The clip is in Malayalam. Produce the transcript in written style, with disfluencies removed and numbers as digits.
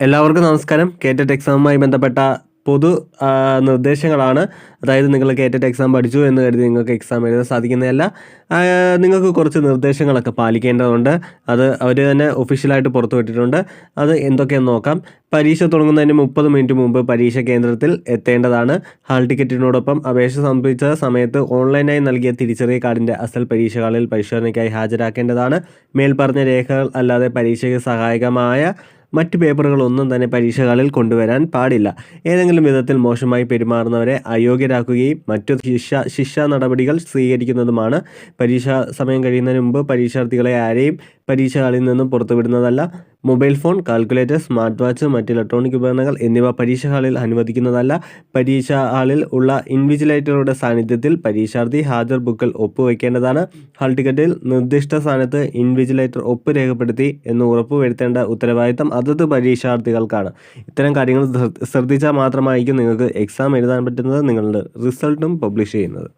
എല്ലാവർക്കും നമസ്കാരം. കേറ്ററ്റ് എക്സാമുമായി ബന്ധപ്പെട്ട പൊതു നിർദ്ദേശങ്ങളാണ്. അതായത് നിങ്ങൾ കേറ്ററ്റ് എക്സാം പഠിച്ചു എന്ന് കരുതി നിങ്ങൾക്ക് എക്സാം എഴുതാൻ സാധിക്കുന്നതല്ല. നിങ്ങൾക്ക് കുറച്ച് നിർദ്ദേശങ്ങളൊക്കെ പാലിക്കേണ്ടതുണ്ട്. അത് അവർ തന്നെ ഒഫീഷ്യലായിട്ട് പുറത്തുവിട്ടിട്ടുണ്ട്. അത് എന്തൊക്കെയെന്ന് നോക്കാം. പരീക്ഷ തുടങ്ങുന്നതിന് 30 മിനിറ്റ് മുമ്പ് പരീക്ഷ കേന്ദ്രത്തിൽ എത്തേണ്ടതാണ്. ഹാൾ ടിക്കറ്റിനോടൊപ്പം അപേക്ഷ സമർപ്പിച്ച സമയത്ത് ഓൺലൈനായി നൽകിയ തിരിച്ചറിയൽ കാർഡിൻ്റെ അസൽ പരീക്ഷ ഹാളിൽ പരിശോധനയ്ക്കായി ഹാജരാക്കേണ്ടതാണ്. മേൽപ്പറഞ്ഞ രേഖകൾ അല്ലാതെ പരീക്ഷയ്ക്ക് സഹായകമായ മറ്റ് പേപ്പറുകളൊന്നും തന്നെ പരീക്ഷ ഹാളിൽ കൊണ്ടുവരാൻ പാടില്ല. ഏതെങ്കിലും വിധത്തിൽ മോശമായി പെരുമാറുന്നവരെ അയോഗ്യരാക്കുകയും മറ്റു ശിക്ഷാ നടപടികൾ സ്വീകരിക്കുന്നതുമാണ്. പരീക്ഷാ സമയം കഴിയുന്നതിന് മുമ്പ് പരീക്ഷാർത്ഥികളെ ആരെയും പരീക്ഷ ഹാളിൽ നിന്നും പുറത്തുവിടുന്നതല്ല. Mobile phone, calculator, smart watch, മറ്റ് ഇലക്ട്രോണിക് ഉപകരണങ്ങൾ എന്നിവ പരീക്ഷ ഹാളിൽ അനുവദിക്കുന്നതല്ല. പരീക്ഷാ ഹാളിൽ ഉള്ള ഇൻവിജിലേറ്ററുടെ സാന്നിധ്യത്തിൽ പരീക്ഷാർത്ഥി ഹാജർ ബുക്കിൽ ഒപ്പുവയ്ക്കേണ്ടതാണ്. ഹാൾ ടിക്കറ്റിൽ നിർദ്ദിഷ്ട സ്ഥാനത്ത് ഇൻവിജിലേറ്റർ ഒപ്പ് രേഖപ്പെടുത്തി എന്ന് ഉറപ്പുവരുത്തേണ്ട ഉത്തരവാദിത്തം അതത് പരീക്ഷാർത്ഥികൾക്കാണ്. ഇത്തരം കാര്യങ്ങൾ ശ്രദ്ധിച്ചാൽ മാത്രമായിരിക്കും നിങ്ങൾക്ക് എക്സാം എഴുതാൻ പറ്റുന്നത്, നിങ്ങളുടെ റിസൾട്ടും പബ്ലിഷ് ചെയ്യുന്നത്.